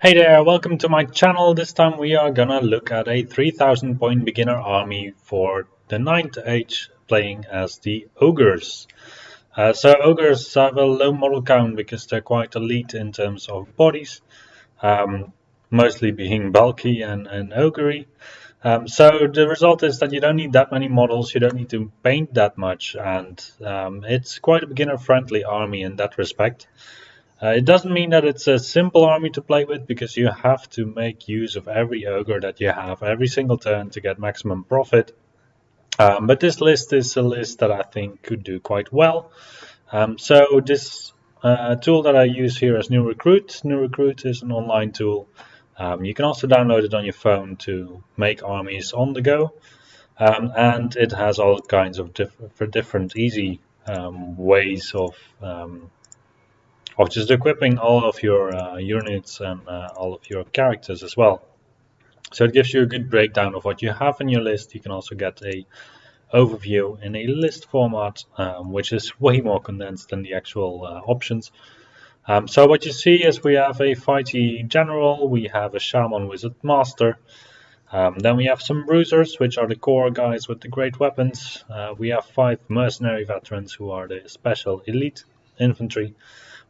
Hey there, welcome to my channel. This time we are gonna look at a 3000 point beginner army for the 9th age playing as the Ogres. So Ogres have a low model count because they're quite elite in terms of bodies, mostly being bulky and ogre. So the result is that you don't need that many models, you don't need to paint that much, and it's quite a beginner friendly army in that respect. It doesn't mean that it's a simple army to play with, because you have to make use of every ogre that you have every single turn to get maximum profit. But this list is a list that I think could do quite well. So this tool that I use here is New Recruit. New Recruit is an online tool. You can also download it on your phone to make armies on the go. And it has all kinds of different easy ways of just equipping all of your units and all of your characters as well. So it gives you a good breakdown of what you have in your list. You can also get a overview in a list format, which is way more condensed than the actual options. So what you see is we have a fighty general, we have a shaman wizard master, then we have some bruisers, which are the core guys with the great weapons. We have 5 mercenary veterans, who are the special elite infantry.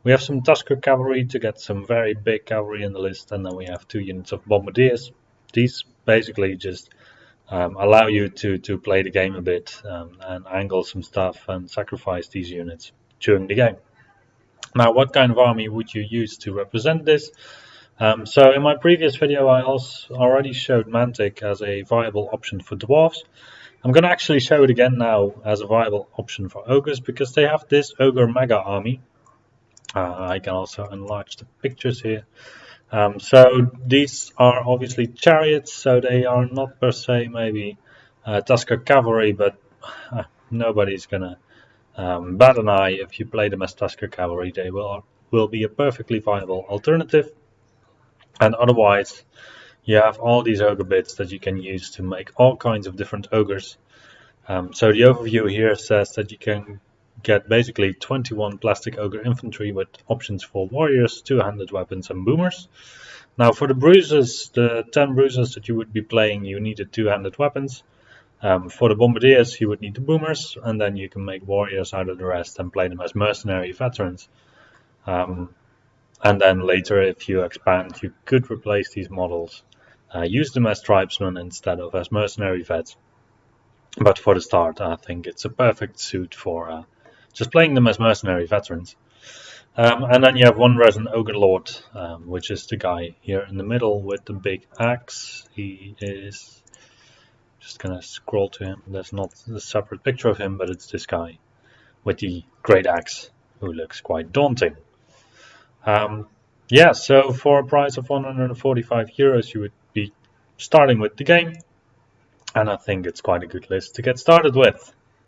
We have some Tusker cavalry to get some very big cavalry in the list, and then we have 2 units of bombardiers. These basically just allow you to play the game a bit and angle some stuff and sacrifice these units during the game. Now, what kind of army would you use to represent this? So in my previous video I also already showed Mantic as a viable option for dwarfs. I'm going to actually show it again now as a viable option for ogres, because they have this ogre mega army. I can also enlarge the pictures here. So these are obviously chariots, so they are not per se maybe Tusker cavalry, but nobody's gonna bat an eye if you play them as Tusker cavalry. They will be a perfectly viable alternative. And otherwise, you have all these ogre bits that you can use to make all kinds of different ogres. So the overview here says that you can get basically 21 plastic ogre infantry with options for warriors, 2-handed weapons and boomers. Now for the bruisers, the 10 bruisers that you would be playing, you needed 2-handed weapons. For the bombardiers you would need the boomers, and then you can make warriors out of the rest and play them as mercenary veterans. And then later, if you expand, you could replace these models, use them as tribesmen instead of as mercenary vets. But for the start, I think it's a perfect suit for just playing them as mercenary veterans. And then you have one resin Ogre Lord, which is the guy here in the middle with the big axe. He is just gonna scroll to him. There's not a separate picture of him, but it's this guy with the great axe, who looks quite daunting. Yeah, so for a price of 145 euros, you would be starting with the game. And I think it's quite a good list to get started with.